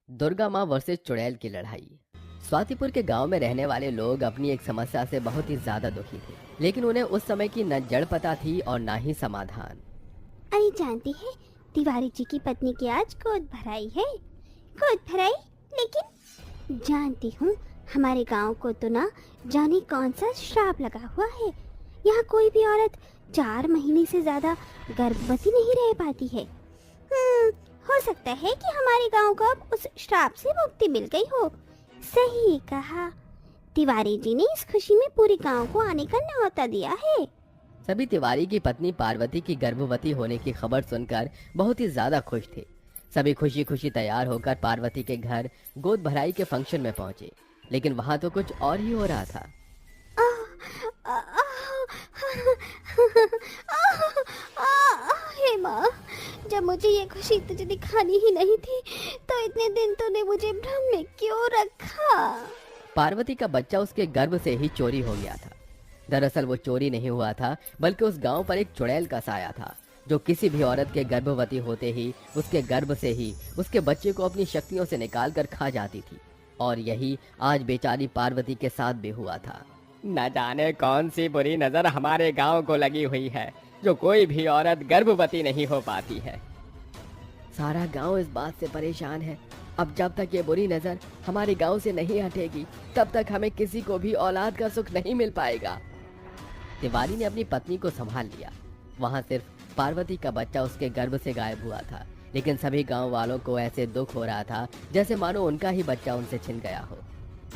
दुर्गा माँ वर्सेस चुड़ैल की लड़ाई। स्वातिपुर के गांव में रहने वाले लोग अपनी एक समस्या से बहुत ही ज्यादा दुखी थे, लेकिन उन्हें उस समय की न जड़ पता थी और ना ही समाधान। अरे जानती है, तिवारी जी की पत्नी की आज गोद भराई है। गोद भराई, लेकिन जानती हूँ हमारे गांव को तो ना जाने कौन सा श्राप लगा हुआ है। यहाँ कोई भी औरत 4 महीने से ज्यादा गर्भवती नहीं रह पाती है। हो सकता है कि हमारे गांव को अब उस श्राप से मुक्ति मिल गई हो। सही कहा, तिवारी जी ने इस खुशी में पूरे गांव को आने का न्योता दिया है। सभी तिवारी की पत्नी पार्वती की गर्भवती होने की खबर सुनकर बहुत ही ज्यादा खुश थे। सभी खुशी खुशी तैयार होकर पार्वती के घर गोद भराई के फंक्शन में पहुंचे, लेकिन वहां तो कुछ और ही हो रहा था। हे माँ, जब मुझे ये खुशी तुझे दिखानी ही नहीं थी तो इतने दिन तूने मुझे भ्रम में क्यों रखा? पार्वती का बच्चा उसके गर्भ से ही चोरी हो गया था। दरअसल वो चोरी नहीं हुआ था, बल्कि उस गांव पर एक चुड़ैल का साया था, जो किसी भी औरत के गर्भवती होते ही उसके गर्भ से ही उसके बच्चे को अपनी शक्तियों से निकाल कर खा जाती थी। और यही आज बेचारी पार्वती के साथ भी हुआ था। न जाने कौन सी बुरी नजर हमारे गांव को लगी हुई है, जो कोई भी औरत गर्भवती नहीं हो पाती है। सारा गांव इस बात से परेशान है। अब जब तक ये बुरी नजर हमारे गांव से नहीं हटेगी, तब तक हमें किसी को भी औलाद का सुख नहीं मिल पाएगा। तिवारी ने अपनी पत्नी को संभाल लिया। वहां सिर्फ पार्वती का बच्चा उसके गर्भ से गायब हुआ था, लेकिन सभी गांव वालों को ऐसे दुख हो रहा था जैसे मानो उनका ही बच्चा उनसे छिन गया हो।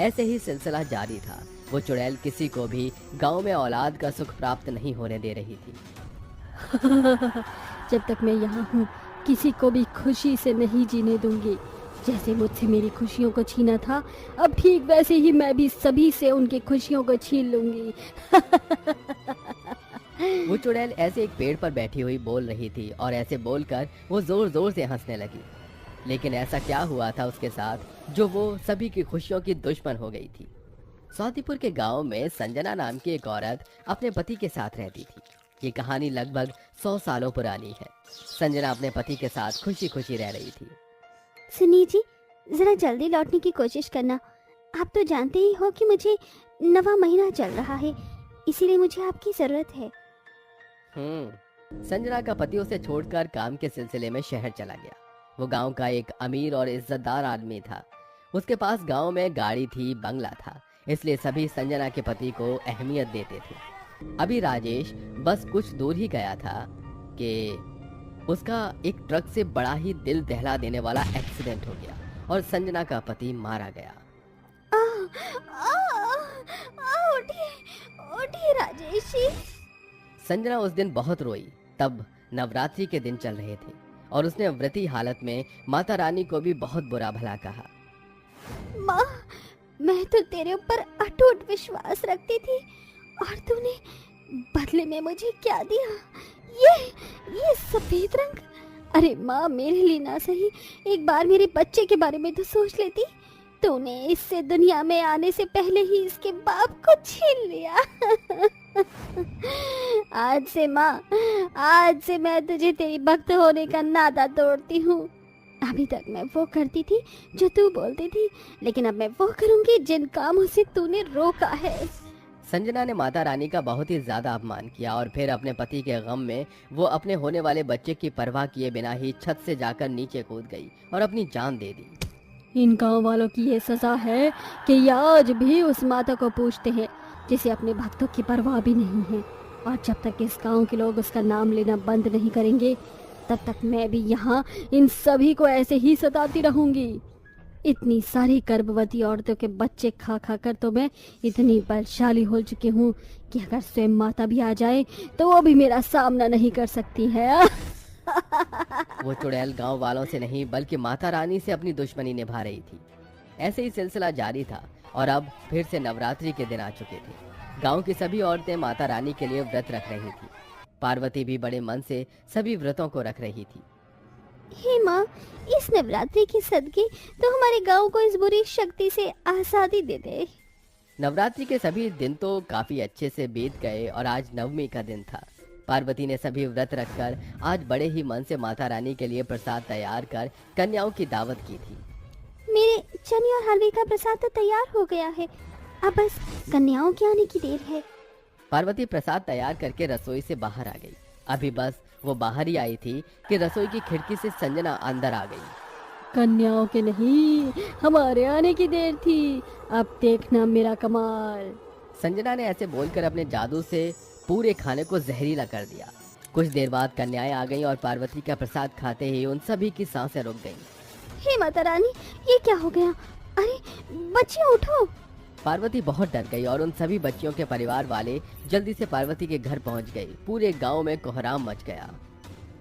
ऐसे ही सिलसिला जारी था। वो चुड़ैल किसी को भी गांव में औलाद का सुख प्राप्त नहीं होने दे रही थी। जब तक मैं यहाँ हूँ किसी को भी खुशी से नहीं जीने दूंगी। जैसे मुझसे मेरी खुशियों को छीना था, अब ठीक वैसे ही मैं भी सभी से उनकी खुशियों को छीन लूंगी। वो चुड़ैल ऐसे एक पेड़ पर बैठी हुई बोल रही थी, और ऐसे बोलकर वो जोर जोर से हंसने लगी। लेकिन ऐसा क्या हुआ था उसके साथ जो वो सभी की खुशियों की दुश्मन हो गई थी? स्वातिपुर के गांव में संजना नाम की एक औरत अपने पति के साथ रहती थी। ये कहानी लगभग 100 सालों पुरानी है। संजना अपने पति के साथ खुशी खुशी रह रही थी। सुनिए जी, जरा जल्दी लौटने की कोशिश करना। आप तो जानते ही हो कि मुझे 9वां महीना चल रहा है, इसीलिए मुझे आपकी जरूरत है। संजना का पति उसे छोड़कर काम के सिलसिले में शहर चला गया। वो गांव का एक अमीर और इज्जतदार आदमी था। उसके पास गांव में गाड़ी थी, बंगला था, इसलिए सभी संजना के पति को अहमियत देते थे। अभी राजेश बस कुछ दूर ही गया था कि उसका एक ट्रक से बड़ा ही दिल दहला देने वाला एक्सीडेंट हो गया और संजना का पति मारा गया। उठिए, उठिए राजेश जी। संजना उस दिन बहुत रोई। तब नवरात्रि के दिन चल रहे थे और उसने व्रती हालत में माता रानी को भी बहुत बुरा भला कहा। माँ, मैं तो तेरे ऊपर अटूट विश्वास रखती थी, और तूने बदले में मुझे क्या दिया? ये सफेद रंग। अरे माँ, मेरे लिए ना सही एक बार मेरे बच्चे के बारे में तो सोच लेती। तूने इससे दुनिया में आने से पहले ही इसके बाप को छीन लिया। आज से माँ, आज से मैं तुझे तेरी भक्त होने का नाता तोड़ती हूँ। अभी तक मैं वो करती थी जो तू बोलती थी, लेकिन अब मैं वो करूँगी जिन कामों से तूने रोका है। संजना ने माता रानी का बहुत ही ज्यादा अपमान किया और फिर अपने पति के गम में वो अपने होने वाले बच्चे की परवाह किए बिना ही छत से जाकर नीचे कूद गई और अपनी जान दे दी। इन गांव वालों की ये सजा है कि ये आज भी उस माता को पूजते हैं जिसे अपने भक्तों की परवाह भी नहीं है। और जब तक इस गांव के लोग उसका नाम लेना बंद नहीं करेंगे, तब तक मैं भी यहाँ इन सभी को ऐसे ही सताती रहूंगी। इतनी सारी गर्भवती औरतों के बच्चे खा खा कर तो मैं इतनी बलशाली हो चुकी हूँ कि अगर स्वयं माता भी आ जाए तो वो भी मेरा सामना नहीं कर सकती है। वो चुड़ैल गांव वालों से नहीं बल्कि माता रानी से अपनी दुश्मनी निभा रही थी। ऐसे ही सिलसिला जारी था और अब फिर से नवरात्रि के दिन आ चुके थे। गांव की सभी औरतें माता रानी के लिए व्रत रख रही थी। पार्वती भी बड़े मन से सभी व्रतों को रख रही थी। हे माँ, इस नवरात्रि के सदके तो हमारे गांव को इस बुरी शक्ति से आजादी दे दे। नवरात्रि के सभी दिन तो काफी अच्छे से बीत गए और आज नवमी का दिन था। पार्वती ने सभी व्रत रखकर आज बड़े ही मन से माता रानी के लिए प्रसाद तैयार कर कन्याओं की दावत की थी। मेरे चने और हलवे का प्रसाद तो तैयार हो गया है, अब बस कन्याओं के आने की देर है। पार्वती प्रसाद तैयार करके रसोई से बाहर आ गई। अभी बस वो बाहर ही आई थी कि रसोई की खिड़की से संजना अंदर आ गई। कन्याओं के नहीं, हमारे आने की देर थी, अब देखना मेरा कमाल। संजना ने ऐसे बोलकर अपने जादू से पूरे खाने को जहरीला कर दिया। कुछ देर बाद कन्याएं आ गईं और पार्वती का प्रसाद खाते ही उन सभी की सांसें रुक गईं। हे माता रानी, ये क्या हो गया? अरे बच्चियों उठो। पार्वती बहुत डर गई और उन सभी बच्चियों के परिवार वाले जल्दी से पार्वती के घर पहुंच गए। पूरे गांव में कोहराम मच गया।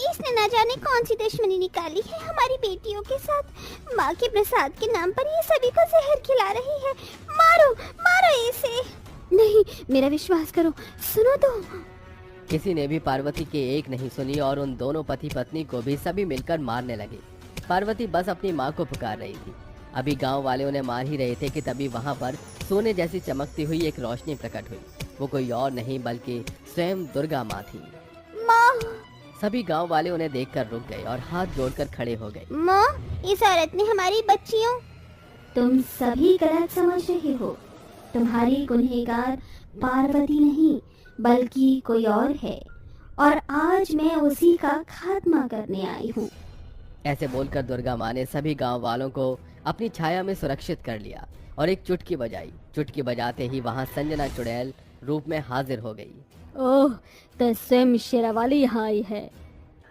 इसने न जाने कौन सी दुश्मनी निकाली है हमारी बेटियों के साथ। माँ के प्रसाद के नाम पर ये सभी को जहर खिला रही है। मारो मारो इसे। नहीं, मेरा विश्वास करो, सुनो तो। किसी ने भी पार्वती की एक नहीं सुनी और उन दोनों पति पत्नी को भी सभी मिलकर मारने लगे। पार्वती बस अपनी माँ को पुकार रही थी। अभी गांव वाले उन्हें मार ही रहे थे कि तभी वहां पर सोने जैसी चमकती हुई एक रोशनी प्रकट हुई। वो कोई और नहीं बल्कि स्वयं दुर्गा माँ थी। माँ, सभी गांव वाले उन्हें देखकर रुक गए और हाथ जोड़कर खड़े हो गए। माँ, इस औरत ने हमारी बच्चियों। तुम सभी गलत समझ रहे हो। तुम्हारी गुनहगार पार्वती नहीं बल्कि कोई और है, और आज मैं उसी का खात्मा करने आई हूँ। ऐसे बोलकर दुर्गा माँ ने सभी गांव वालों को अपनी छाया में सुरक्षित कर लिया और एक चुटकी बजाई। चुटकी बजाते ही वहां संजना चुड़ैल रूप में हाजिर हो गई। ओह, तो स्वयं शेरावाली यहाँ आई है।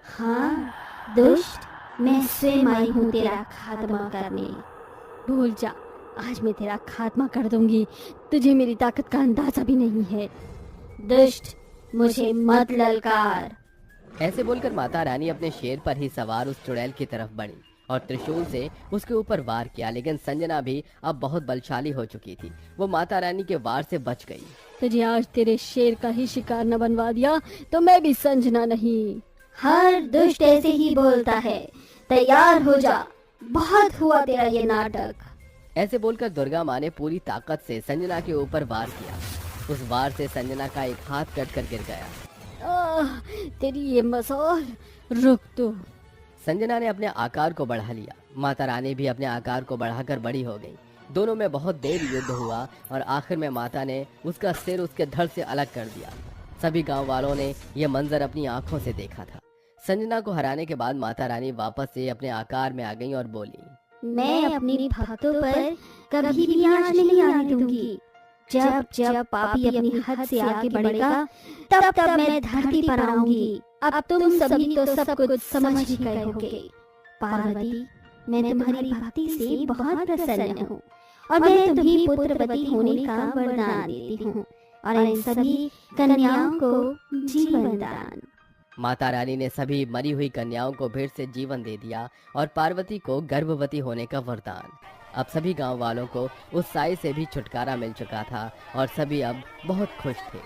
हाँ दुष्ट, मैं स्वयं आई हूँ तेरा खात्मा करने। भूल जा, आज मैं तेरा खात्मा कर दूंगी। तुझे मेरी ताकत का अंदाजा भी नहीं है। दुष्ट, मुझे मत ललकार। ऐसे बोलकर माता रानी अपने शेर पर ही सवार उस चुड़ैल की तरफ बढ़ी और त्रिशूल से उसके ऊपर वार किया। लेकिन संजना भी अब बहुत बलशाली हो चुकी थी। वो माता रानी के वार से बच गई। तुझे आज तेरे शेर का ही शिकार न बनवा दिया तो मैं भी संजना नहीं। हर दुष्ट ऐसे ही बोलता है। तैयार हो जा, बहुत हुआ तेरा ये नाटक। ऐसे बोलकर दुर्गा माँ ने पूरी ताकत से संजना के ऊपर वार किया। उस वार से संजना का एक हाथ कटकर गिर गया। तेरी ये मसाल, रुक तू। संजना ने अपने आकार को बढ़ा लिया। माता रानी भी अपने आकार को बढ़ाकर बड़ी हो गई। दोनों में बहुत देर युद्ध हुआ और आखिर में माता ने उसका सिर उसके धड़ से अलग कर दिया। सभी गांव वालों ने यह मंजर अपनी आंखों से देखा था। संजना को हराने के बाद माता रानी वापस से अपने आकार में आ गई और बोली, मैं अपने भक्तों पर कभी भी आंच नहीं आने दूंगी। जब जब पापी अपनी हद से आगे बढ़ेगा, तब तब मैं धरती पर आऊंगी। अब तुम सभी तो सब कुछ समझ ही गए होगे। पार्वती, मैं तुम्हारी भक्ति से बहुत प्रसन्न हूँ और मैं तुम्हें पुत्रवती होने का वरदान देती हूँ और इन सभी कन्याओं को जीवन दान। माता रानी ने सभी मरी हुई कन्याओं को फिर से जीवन दे दिया और पार्वती को गर्भवती होने का वरदान। अब सभी गांव वालों को उस साए से भी छुटकारा मिल चुका था और सभी अब बहुत खुश थे।